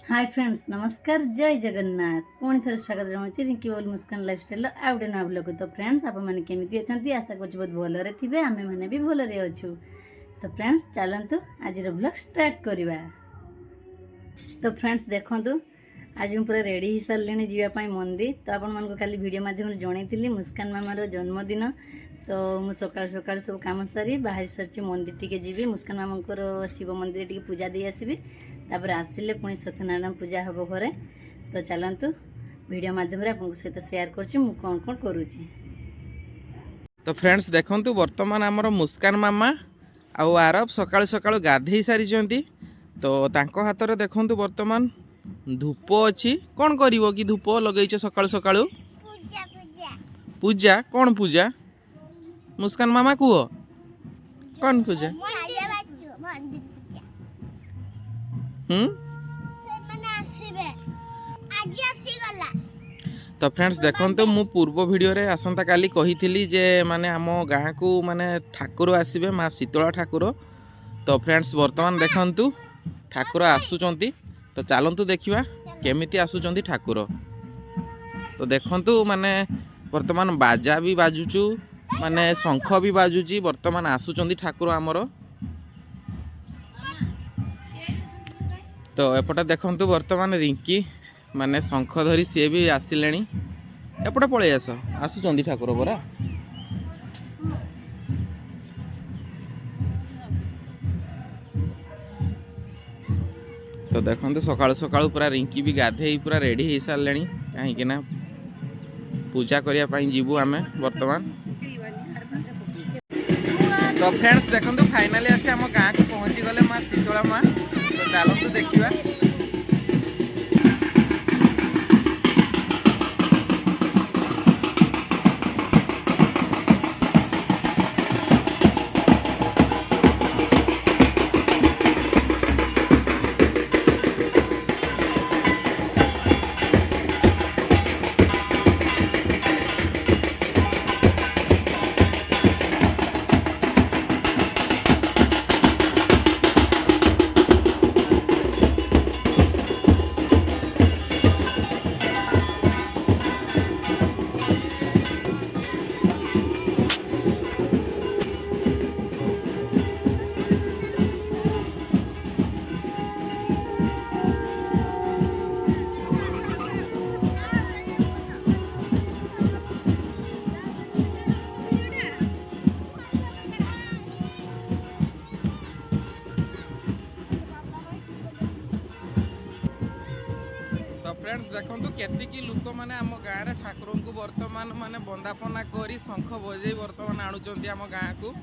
Hi friends नमस्कार जय जगन्नाथ पुणी थर स्वागत जनाऊँ रिंकी बाबलू मुस्कान लाइफस्टाइल आउ गए नुआ ब्लॉग। तो फ्रेंड्स आपने केमी अच्छा आशा कर भलरे थे आम मैंने भी भलरे अच्छू। तो फ्रेंड्स चलतु आज ब्लॉग स्टार्ट करवा। तो फ्रेंड्स देखूँ आज मुझे पूरा रेडी हो सारे जावाई मंदिर। तो आपको खाली वीडियो मध्यम जनई मुस्कान मामार जन्मदिन। तो मुझे सकाल सकाल सब कम सारी बाहरी सारी मंदिर टी जी मुस्कान मामांकर शिव मंदिर टी पूजा दे आसबि। तापर आसिले पुणी सत्यनारायण पूजा हम घरे। तो चलतु वीडियो मध्यम सहित शेयर कौन कौन करुँची। तो फ्रेंड्स देखंतु वर्तमान आमर मुस्कान मामा आउ आरब सकाळु सकाळु गाधेई सारी। तो तांको हाथ रे देखंतु वर्तमान धूप अच्छी। कौन करिवो कि धूप लगेइछ सकाळु सकाळु? पूजा पूजा पूजा कौन पूजा? मुस्कान मामा कुह कौन पूजा? तो फ्रेंड्स देखंतु मु पूर्व वीडियो रे आसंता काली कही जे माने आम गाँ को माने ठाकुर आसबे माँ शीतला ठाकुर। तो फ्रेंड्स वर्तमान देखंतु ठाकुर आसुचंती। तो चलतु देखिबा केमिति आसुचंती ठाकुर। तो देखंतु माने वर्तमान बाजा भी बाजुचु माने शंख भी बाजुची। वर्तमान आसुचंती ठाकुर आमर। तो एपटे देखंतु वर्तमान रिंकी माने शंख धरी सी भी आसिले। एपटे पलि आसुचंदी ठाकुर परा। तो देखंतु सकाळु सकाळु पूरा रिंकी भी गाधे पूरा रेडी हो सारे कहीं ना पूजा करिया पई जीवु आमे वर्तमान। तो फ्रेंड्स देखंतु फाइनली आसी आम गाँ को पहुँची गले माँ शीतला माँ। तो चलतु देखिबा। फ्रेंड्स देखंतु केतिकी लोक माने आम गाँव रे ठाकुर को वर्तमान माने बंदापना करी शंख बजे वर्तमान आणुचंती आम गाँ को।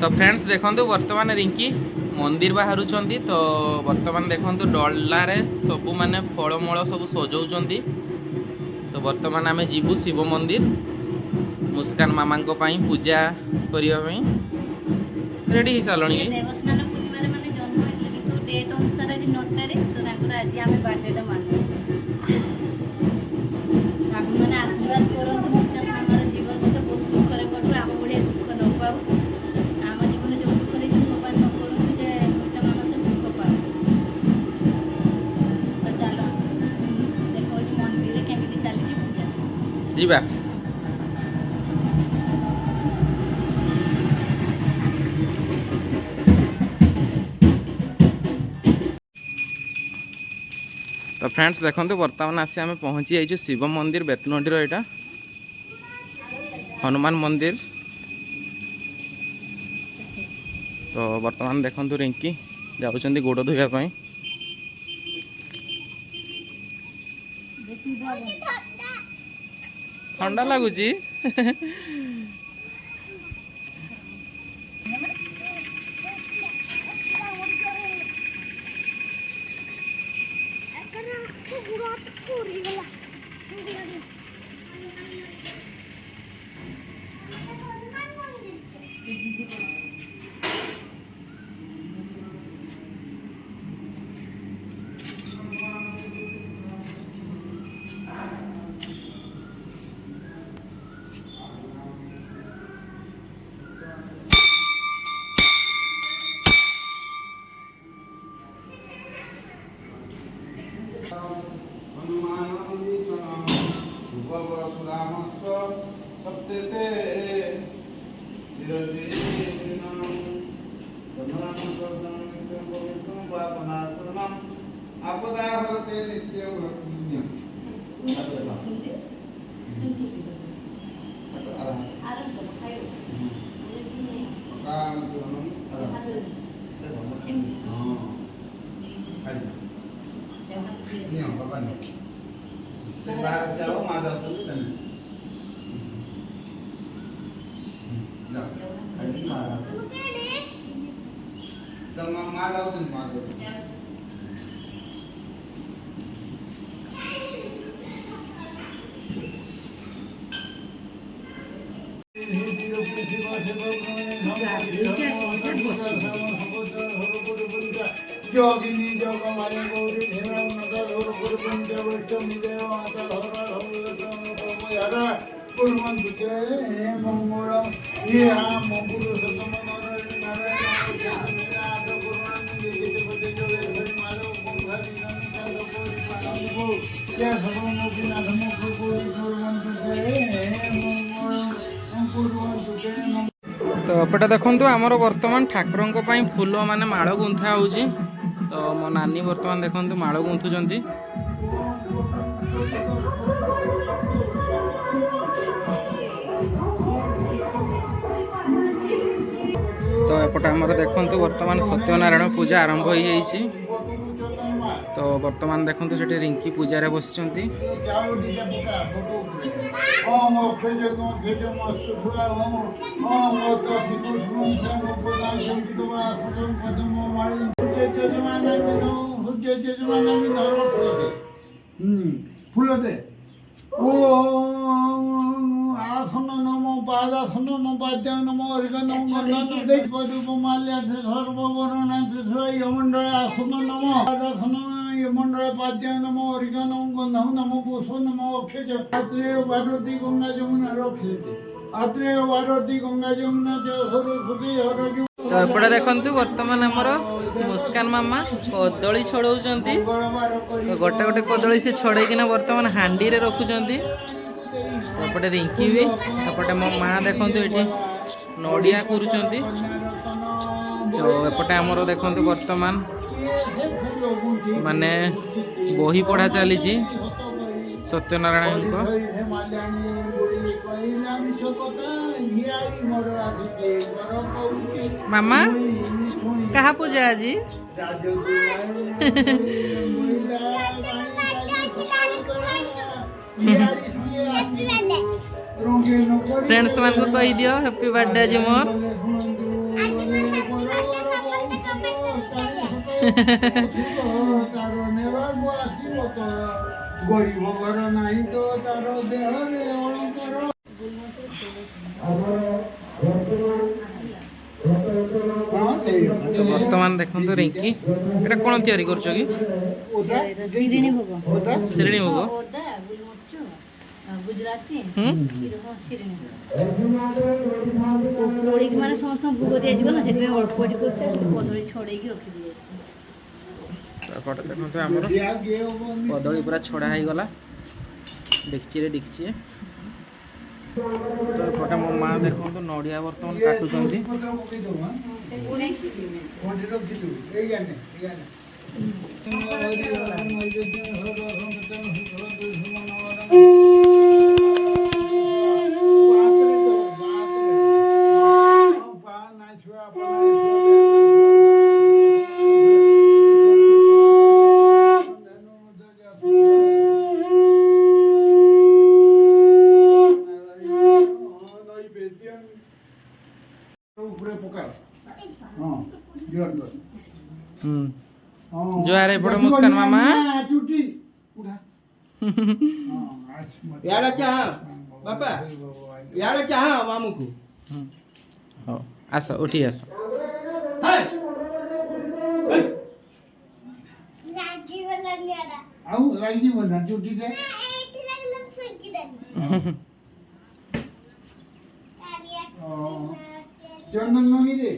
तो फ्रेंड्स देखंतु वर्तमान रिंकी मंदिर बाहर तो वर्तमान देखंतु डल्लारे सबू माने फलमूल सब सजाउछंती। तो वर्तमान आमे जीवु शिव मंदिर मुस्कान मामा को पाई पूजा करिया पई रेडी ही सालणी। देवस्नान पूर्णिमा रे माने जन्म होइले किंतु डेट अनुसार आज 9 तारिख तो ताकर आज आमे बर्थडे टा माने ताकू माने आशीर्वाद करंतु मुस्कान मामार जीवन को बहुत सुख करे करू आम बढिया दुख न पाऊ आम जीवन जो दुख देखि भगवान न करंतु जे मुस्कान मामा से दुख पाऊ। तो चलो देखो इस मंदिर रे केमिति चली छी पूजा जीवा। तो फ्रेंड्स देखते बर्तमान आसी आम पहुँची जाइए शिव मंदिर बेतनटीर यहाँ हनुमान मंदिर। तो बर्तमान देखते रिंकी जाऊँच गोड़ धोवाई। ठंडा लगुच जोगिनी जोगमाने गौरी धेरम नगर और गुरुकुंज वैष्णव देव माता धरा धरा कुर्मन दुखे हे मंगलम ये हम मंगल सतम नारायण नारायण आद कुर्मन देखे बदे जो हरि मालो पंखारी नंदा लोकोरी पालो ये सर्वमुखी नाथमुख कोई कुर्मन दुखे हे मंगलम कुर्मन दुखे। तो एपटे देखो आमर वर्तमान ठाकुरों फूल माने माड़ गुंथा होउची। तो मो नानी वर्तमान देखो माड़ गुंथुचंती। तो एपटे आमर देखो वर्तमान सत्यनारायण पूजा आरंभ हो जाइए। तो वर्तमान देखो सेठी रिंकी पूजा रे बसिचंती। फूल दे ओ आसन नमो पादासन नमो पाद्य नमो अर्घ नमो गंधन देख रूप माल्याथे सर्ववर्णाथे यमंडल आसन नमो पादासन यमंडल पाद्य नमो अर्घ नमो गंधम नमो पुष्प नमो अक्षय आत्रेय भारती गंगा जमुना रक्षे आत्रेय भारती गंगा जमुना सरस्वती हर। तो एपटे देखंतु वर्तमान हमर मुस्कान मामा कदली छड़ौचंती। तो गोटे गोटे कदली से छड़ेकिना वर्तमान हांडी रे रखुचंती। एपटे रिंकी भी एपटे मो माँ देखंतु एठी नडिया करूचंती। तो एपटे हमर देखंतु वर्तमान माने बही पढ़ा चली सत्यनारायण को। मामा कहा पूजा जी फ्रेंड्स मान को कही दियो हैप्पी बर्थडे जी मोर। ତାର ନେବାକୁ ଆସିବ ତ ଗରିବ ଘର ନାହିଁ ତ ତାର ଦେହରେ ଅଳଙ୍କାର। ତ ବର୍ତ୍ତମାନ ଦେଖନ୍ତୁ ରିଙ୍କି ଏଟା କଣ ତିଆରି କରୁଛ କି? ଶିରିଣୀ ଭୋଗ। ଶିରିଣୀ ଭୋଗ। ଅଦା ଗୋଲମରିଚ ଗୁଜୁରାତି ଶିରିଣୀ ଉପରଓଳିକି ମାନେ ସମସ୍ତଙ୍କୁ ଭୋଗ ଦିଆଯିବ ନା, ସେଥିପାଇଁ ଅଳ୍ପ ଏଠି କରୁଛୁ। କଦଳୀ ଛଡ଼େଇକି ରଖିଦିଆଯାଇଛି। ଏପଟେ ଦେଖନ୍ତୁ ଆମର କଦଳୀ ପୁରା ଛଡ଼ା ହେଇଗଲା ଡେକ୍ଚିରେ ଡେକ୍ଚିଏ। ତ ଏପଟେ ମୋ ମା ଦେଖନ୍ତୁ ନଡ଼ିଆ ବର୍ତ୍ତମାନ କାଟୁଛନ୍ତି। जुआर एपटे मुस्कान मामा यार चाह बापा यार चाह मामू को हो आस उठी आस। ଆଉ ଲାଗିଯିବ ନା ଚୁଟିଟା। ଚନ୍ଦନ ନନୀରେ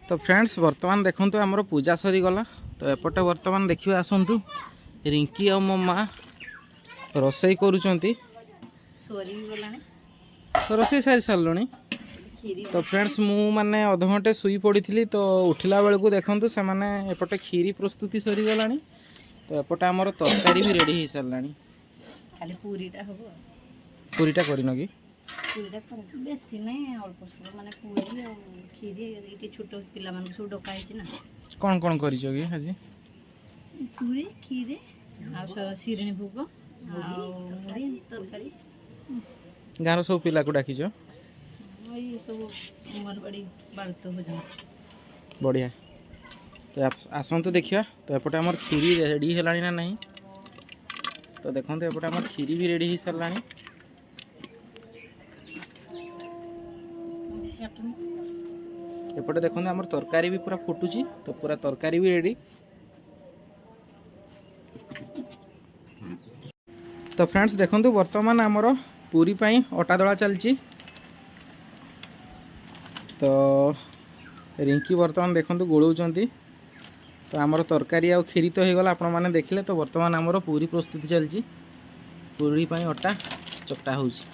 तो फ्रेंड्स वर्तमान देखंतु हमर पूजा सरी गला। तो एपटे वर्तमान देखिए आसंतु रिंकी और मो माँ रोसई करूचंती। तो रोसई सारी सारलणी। तो फ्रेंड्स मु माने अध घंटे सुई पड़ी थी। तो उठिला बेल को देखंतु से माने एपटे खीरी प्रस्तुति सरी गलानी। तो एपटे हमर तरकारी भी रेडी हो सारलानी। खाली पूरीटा हबो। पूरीटा करिनो की? पूरीटा कर बेसी नै अल्प सब माने पूरी और खीरी इटे छोटो पिला मन सब डका हिची ना। कोन करिजो की आज? पूरी खीरी आ शिरिणी भोग आ मुड़ी तरकारी। गाँव सब पिला को डाकिजो? ओई सब उमर बड़ी बारत भोजन। बढ़िया। तो आसंतु देखिया। तो एपटे हमर खीरी रेडी हेलानी ना नहीं? तो देखते एपटे हमर खीरी भी रेडी हो सारलानी। एपटे देखते हमर तरकारी भी पूरा फुटुची। तो पूरा तरकारी भी रेडी। तो फ्रेंड्स देखंतु वर्तमान आमर पूरी पाई अटा दला चलची। तो रिंकी वर्तमान देखंतु गोलौचंती। तो आमर तरकारी आ खीरी तो हो गला आपण माने देखिले। तो वर्तमान आमर पूरी प्रस्तुति चलची। पूरी पाई अटा चकटा होउची।